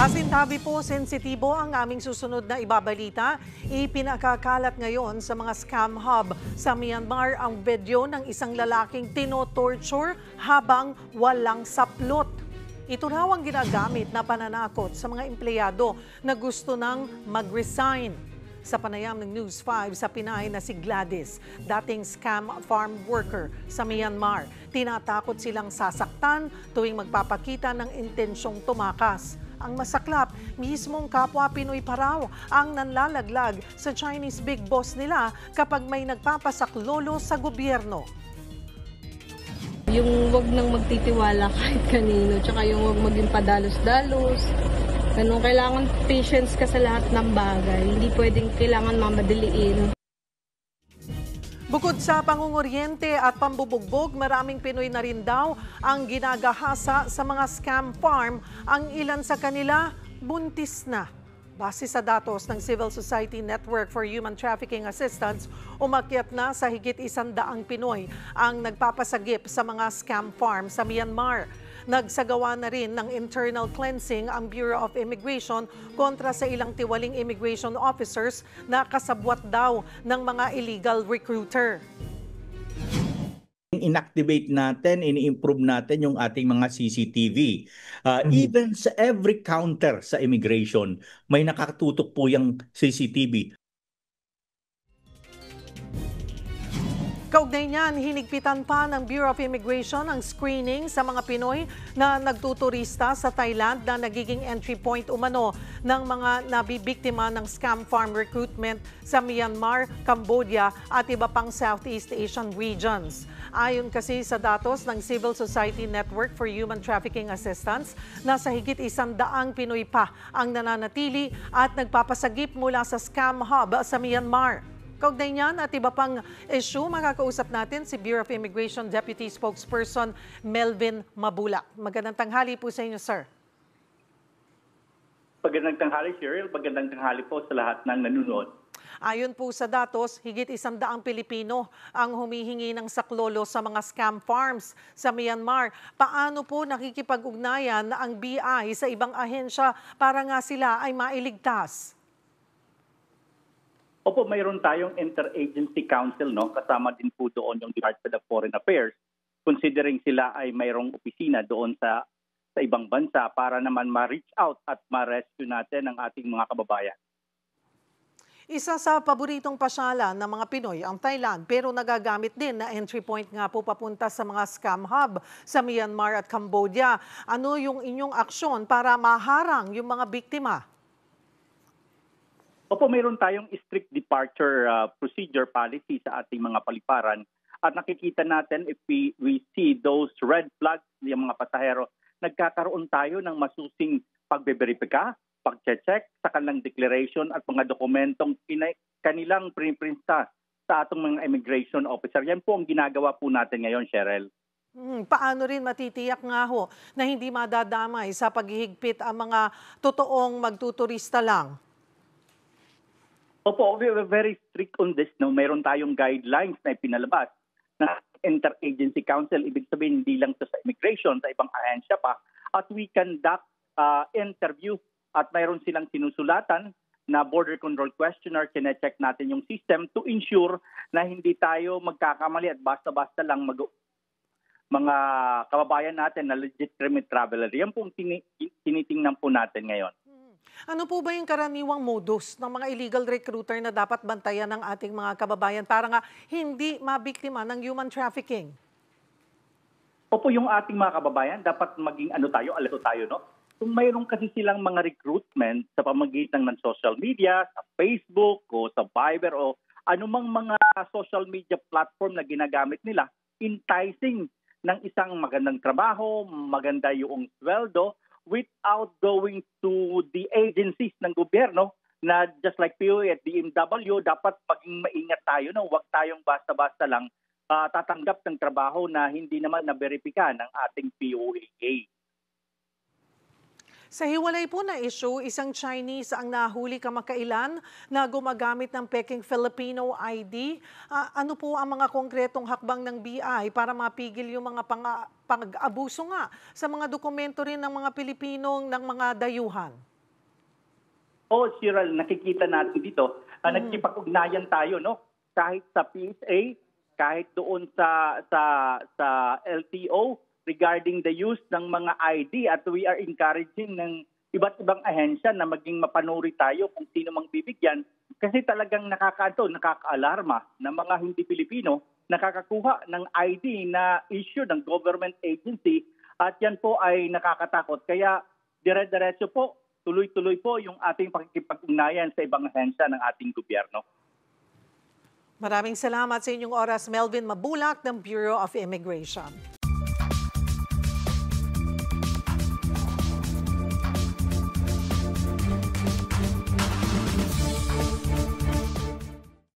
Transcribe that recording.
Kasintabi po, sensitibo ang aming susunod na ibabalita. Ipinakakalat ngayon sa mga scam hub sa Myanmar ang video ng isang lalaking tinotorture habang walang saplot. Ito raw ang ginagamit na pananakot sa mga empleyado na gusto nang mag-resign. Sa panayam ng News 5 sa Pinay na si Gladys, dating scam farm worker sa Myanmar, tinatakot silang sasaktan tuwing magpapakita ng intensyong tumakas. Ang masaklap, mismong kapwa Pinoy pa raw ang nanlalaglag sa Chinese big boss nila kapag may nagpapasaklolo sa gobyerno. Yung wag nang magtitiwala kahit kanino, tsaka yung wag maging padalos-dalos. Ganun, kailangan patience ka sa lahat ng bagay. Hindi pwedeng kailangan mamadaliin. Bukod sa pangunguryente at pambubugbog, maraming Pinoy na rin daw ang ginagahasa sa mga scam farm. Ang ilan sa kanila, buntis na. Base sa datos ng Civil Society Network for Human Trafficking Assistance, umakyat na sa higit 100 Pinoy ang nagpapasagip sa mga scam farm sa Myanmar. Nagsagawa na rin ng internal cleansing ang Bureau of Immigration kontra sa ilang tiwaling immigration officers na kasabwat daw ng mga illegal recruiter. Inactivate natin, ini-improve natin yung ating mga CCTV. Even sa every counter sa immigration, may nakatutok po yung CCTV. Kaugnay niyan, hinigpitan pa ng Bureau of Immigration ang screening sa mga Pinoy na nagtuturista sa Thailand na nagiging entry point umano ng mga nabibiktima ng scam farm recruitment sa Myanmar, Cambodia at iba pang Southeast Asian regions. Ayon kasi sa datos ng Civil Society Network for Human Trafficking Assistance, nasa higit 100 Pinoy pa ang nananatili at nagpapasagip mula sa scam hub sa Myanmar. Kaugnay niyan at iba pang issue, makakausap natin si Bureau of Immigration Deputy Spokesperson Melvin Mabula. Magandang tanghali po sa inyo, sir. Magandang tanghali, Cheryl. Magandang tanghali po sa lahat ng nanonood. Ayon po sa datos, higit 100 Pilipino ang humihingi ng saklolo sa mga scam farms sa Myanmar. Paano po nakikipag-ugnayan ang BI sa ibang ahensya para nga sila ay mailigtas? Opo, mayroon tayong Interagency Council, no? Kasama din po doon yung Department of Foreign Affairs, considering sila ay mayroong opisina doon sa ibang bansa para naman ma-reach out at ma-rescue natin ang ating mga kababayan. Isa sa paboritong pasyalan ng mga Pinoy ang Thailand, pero nagagamit din na entry point nga po papunta sa mga scam hub sa Myanmar at Cambodia. Ano yung inyong aksyon para maharang yung mga biktima? Opo, mayroon tayong strict departure procedure policy sa ating mga paliparan at nakikita natin if we see those red flags, yung mga pasahero, nagkakaroon tayo ng masusing pagbe-verifika, pag-check sa kanilang declaration at mga dokumentong kanilang piniprinta sa atong mga immigration officer. Yan po ang ginagawa po natin ngayon, Cheryl. Paano rin matitiyak nga ho na hindi madadamay sa paghihigpit ang mga totoong magtuturista lang? Opo, we're very strict on this. No? Mayroon tayong guidelines na ipinalabas na Interagency Council. Ibig sabihin, hindi lang ito sa immigration, sa ibang ahensya pa. At we conduct interview at mayroon silang sinusulatan na border control questionnaire. Kine-check natin yung system to ensure na hindi tayo magkakamali at basta-basta lang mga kababayan natin na legitimate traveler. Yan po tinitingnan po natin ngayon. Ano po ba yung karaniwang modus ng mga illegal recruiter na dapat bantayan ng ating mga kababayan para nga hindi mabiktima ng human trafficking? Opo, yung ating mga kababayan, dapat maging alerto tayo, no? Kung mayroon kasi silang mga recruitment sa pamamagitan ng social media, sa Facebook o sa Viber o anumang mga social media platform na ginagamit nila, enticing ng isang magandang trabaho, maganda yung sweldo, without going to the agencies ng gobyerno na just like POA at DMW, dapat maging maingat tayo. No? Huwag tayong basta-basta lang tatanggap ng trabaho na hindi naman na-verifika ng ating POAA. Sa hiwalay po na issue, isang Chinese ang nahuli kamakailan na gumagamit ng peking Filipino ID. Ano po ang mga konkretong hakbang ng BI para mapigil yung mga pag-abuso nga sa mga dokumento rin ng mga Pilipinong ng mga dayuhan? Cyril, nakikita natin dito, nagkipag-ugnayan tayo, no? Kahit sa PSA, kahit doon sa LTO regarding the use ng mga ID, at we are encouraging ng iba't ibang ahensya na maging mapanuri tayo kung sino mang bibigyan, kasi talagang nakaka-alarma na mga hindi Pilipino nakakakuha ng ID na issue ng government agency, at yan po ay nakakatakot. Kaya dire-diretso po, tuloy-tuloy po yung ating pakikipag-ugnayan sa ibang ahensya ng ating gobyerno. Maraming salamat sa inyong oras, Melvin Mabulak ng Bureau of Immigration.